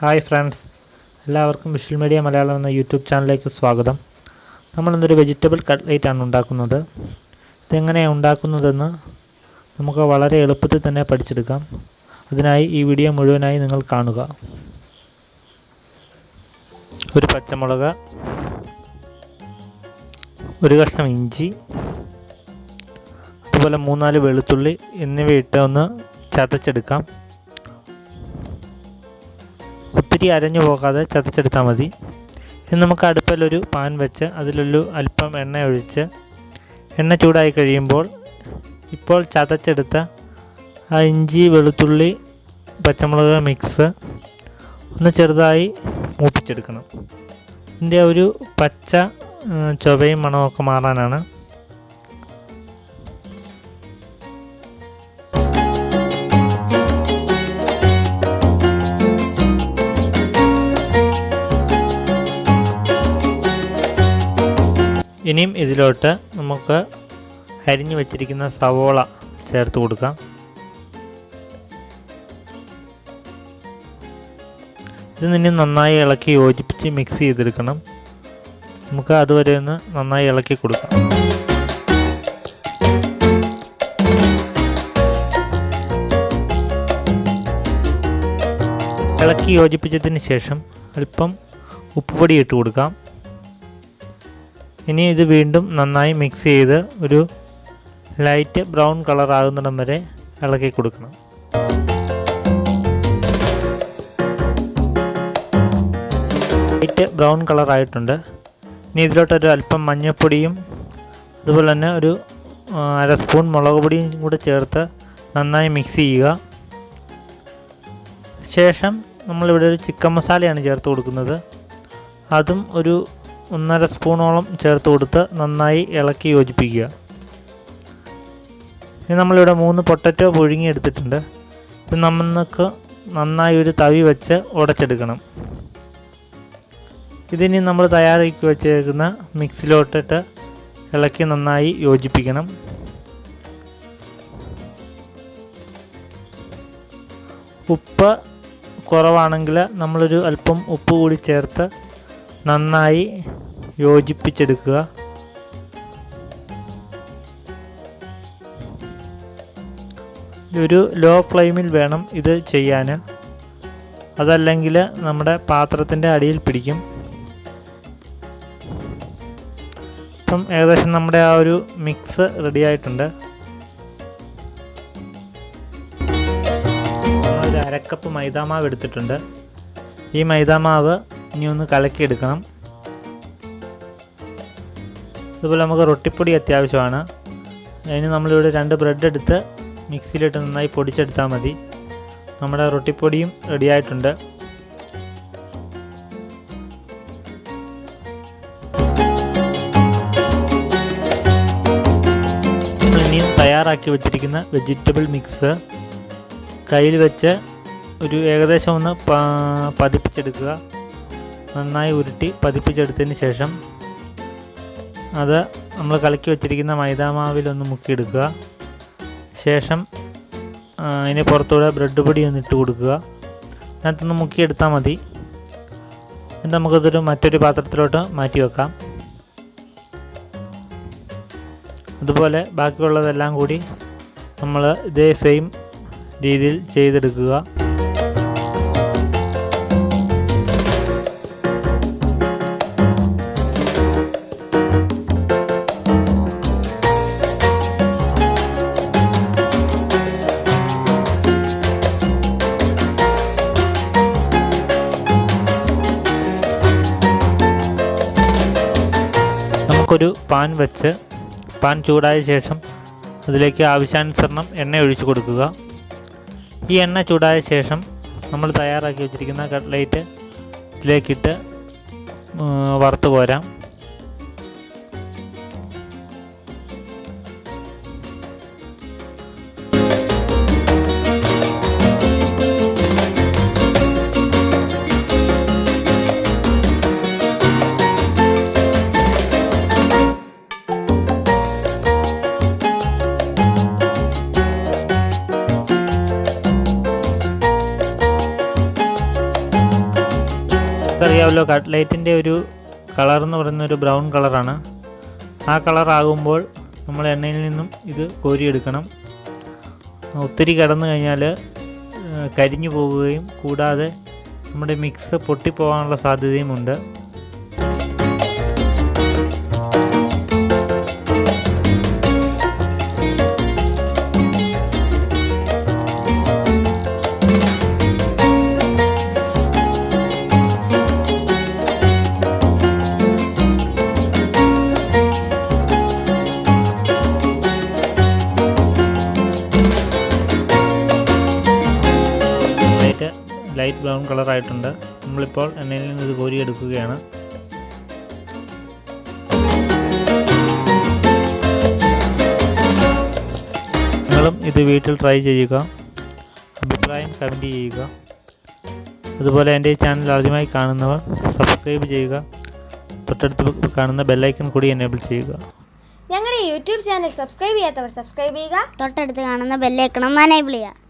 Hi friends, എല്ലാവർക്കും visual media Malayalam എന്ന YouTube ചാനലിലേക്ക് സ്വാഗതം. നമ്മളിന്നൊരു വെജിറ്റബിൾ കട്ട്ലേറ്റ് ആണ് ഉണ്ടാക്കുന്നത്. ഇതെങ്ങനെയാണ് ഉണ്ടാക്കുന്നതെന്ന് നമുക്ക് വളരെ എളുപ്പത്തിൽ തന്നെ പഠിച്ചെടുക്കാം. അതിനായി ഈ വീഡിയോ മുഴുവനായി നിങ്ങൾ കാണുക. ഒരു പച്ചമുളക്, ഒരു കഷ്ണം ഇഞ്ചി, അതുപോലെ 3-4 വെളുത്തുള്ളി എന്നിവയിട്ട് ഒന്ന് ചതച്ചെടുക്കാം. ഒത്തിരി അരഞ്ഞു പോകാതെ ചതച്ചെടുത്താൽ മതി. ഇനി നമുക്ക് അടുപ്പിലൊരു പാൻ വെച്ച് അതിലൊരു അല്പം എണ്ണ ഒഴിച്ച് എണ്ണ ചൂടായി കഴിയുമ്പോൾ ഇപ്പോൾ ചതച്ചെടുത്ത ആ ഇഞ്ചി, വെളുത്തുള്ളി, പച്ചമുളക് മിക്സ് ഒന്ന് ചെറുതായി മൂപ്പിച്ചെടുക്കണം. ഇതിൻ്റെ ഒരു പച്ച ചുവയും മണമൊക്കെ മാറാനാണ്. ഇനിയും ഇതിലോട്ട് നമുക്ക് അരിഞ്ഞു വെച്ചിരിക്കുന്ന സവോള ചേർത്ത് കൊടുക്കാം. ഇത് ഇനി നന്നായി ഇളക്കി യോജിപ്പിച്ച് മിക്സ് ചെയ്തെടുക്കണം. നമുക്ക് അതുവരെ ഒന്ന് നന്നായി ഇളക്കി കൊടുക്കാം. ഇളക്കി യോജിപ്പിച്ചതിന് ശേഷം അല്പം ഉപ്പുപൊടി ഇട്ട് കൊടുക്കാം. ഇനി ഇത് വീണ്ടും നന്നായി മിക്സ് ചെയ്ത് ഒരു ലൈറ്റ് ബ്രൗൺ കളർ ആകുന്നിടം വരെ ഇളക്കി കൊടുക്കണം. ലൈറ്റ് ബ്രൗൺ കളർ ആയിട്ടുണ്ട്. ഇനി ഇതിലോട്ടൊരു അല്പം മഞ്ഞൾപ്പൊടിയും അതുപോലെ തന്നെ ഒരു 1/2 സ്പൂൺ മുളക് പൊടിയും കൂടെ ചേർത്ത് നന്നായി മിക്സ് ചെയ്യുക. ശേഷം നമ്മളിവിടെ ഒരു ചിക്കൻ മസാലയാണ് ചേർത്ത് കൊടുക്കുന്നത്. അതും ഒരു 1.5 സ്പൂണോളം ചേർത്ത് കൊടുത്ത് നന്നായി ഇളക്കി യോജിപ്പിക്കുക. ഇനി നമ്മളിവിടെ 3 പൊട്ടറ്റോ പുഴുങ്ങി എടുത്തിട്ടുണ്ട്. ഇത് നമുക്ക് നന്നായി ഒരു തവി വെച്ച് ഉടച്ചെടുക്കണം. ഇതിനി നമ്മൾ തയ്യാറാക്കി വെച്ചേക്കുന്ന മിക്സിലോട്ടിട്ട് ഇളക്കി നന്നായി യോജിപ്പിക്കണം. ഉപ്പ് കുറവാണെങ്കിൽ നമ്മളൊരു അല്പം ഉപ്പ് കൂടി ചേർത്ത് നന്നായി യോജിപ്പിച്ചെടുക്കുക. ഒരു ലോ ഫ്ലെയിമിൽ വേണം ഇത് ചെയ്യാൻ, അതല്ലെങ്കിൽ നമ്മുടെ പാത്രത്തിൻ്റെ അടിയിൽ പിടിക്കും. ഇപ്പം ഏകദേശം നമ്മുടെ ആ ഒരു മിക്സ് റെഡി ആയിട്ടുണ്ട്. നമ്മളൊരു 1/2 കപ്പ് മൈദാമാവ് എടുത്തിട്ടുണ്ട്. ഈ മൈദാമാവ് ഇനി ഒന്ന് കലക്കിയെടുക്കണം. അതുപോലെ നമുക്ക് റൊട്ടിപ്പൊടി അത്യാവശ്യമാണ്. അതിന് നമ്മളിവിടെ 2 ബ്രെഡ് എടുത്ത് മിക്സിയിലിട്ട് നന്നായി പൊടിച്ചെടുത്താൽ മതി. നമ്മുടെ റൊട്ടിപ്പൊടിയും റെഡി ആയിട്ടുണ്ട്. നമ്മളിനിയും തയ്യാറാക്കി വെച്ചിരിക്കുന്ന വെജിറ്റബിൾ മിക്സ് കയ്യിൽ വെച്ച് ഒരു ഏകദേശം ഒന്ന് പതിപ്പിച്ചെടുക്കുക. നന്നായി ഉരുട്ടി പതിപ്പിച്ചെടുത്തതിന് ശേഷം അത് നമ്മൾ കലക്കി വെച്ചിരിക്കുന്ന മൈദാമാവിലൊന്ന് മുക്കിയെടുക്കുക. ശേഷം അതിന് പുറത്തൂടെ ബ്രെഡ് പൊടി ഒന്ന് ഇട്ട് കൊടുക്കുക. അതിനകത്തൊന്ന് മുക്കിയെടുത്താൽ മതി. എന്നിട്ട് നമുക്കതൊരു മറ്റൊരു പാത്രത്തിലോട്ട് മാറ്റി വെക്കാം. അതുപോലെ ബാക്കിയുള്ളതെല്ലാം കൂടി നമ്മൾ ഇതേ സെയിം രീതിയിൽ ചെയ്തെടുക്കുക. നമുക്കൊരു പാൻ വെച്ച് പാൻ ചൂടായ ശേഷം അതിലേക്ക് ആവശ്യാനുസരണം എണ്ണ ഒഴിച്ചു കൊടുക്കുക. ഈ എണ്ണ ചൂടായ ശേഷം നമ്മൾ തയ്യാറാക്കി വെച്ചിരിക്കുന്ന കട്ട്ലേറ്റ് ഇതിലേക്കിട്ട് വറുത്ത് കോരാം. അറിയാമല്ലോ, കട്ട്ലേറ്റിൻ്റെ ഒരു കളർ എന്ന് പറയുന്ന ഒരു ബ്രൗൺ കളറാണ്. ആ കളറാകുമ്പോൾ നമ്മൾ എണ്ണയിൽ നിന്നും ഇത് കോരിയെടുക്കണം. ഒത്തിരി കിടന്നു കഴിഞ്ഞാൽ കരിഞ്ഞു പോവുകയും കൂടാതെ നമ്മുടെ മിക്സ് പൊട്ടിപ്പോകാനുള്ള സാധ്യതയുമുണ്ട്. ലൈറ്റ് ബ്രൗൺ കളറായിട്ടുണ്ട്. നമ്മളിപ്പോൾ എണ്ണയിൽ നിന്ന് ഇത് കോരിയെടുക്കുകയാണ്. നിങ്ങളും ഇത് വീട്ടിൽ ട്രൈ ചെയ്യുക, അഭിപ്രായം കമൻറ്റ് ചെയ്യുക. അതുപോലെ എൻ്റെ ഈ ചാനൽ ആദ്യമായി കാണുന്നവർ സബ്സ്ക്രൈബ് ചെയ്യുക. തൊട്ടടുത്ത് കാണുന്ന ബെല്ലൈക്കൺ കൂടി എനേബിൾ ചെയ്യുക. ഞങ്ങളുടെ യൂട്യൂബ് ചാനൽ സബ്സ്ക്രൈബ് ചെയ്യാത്തവർ സബ്സ്ക്രൈബ് ചെയ്യുക. തൊട്ടടുത്ത് കാണുന്ന ബെല്ലൈക്കൺ എനേബിൾ ചെയ്യുക.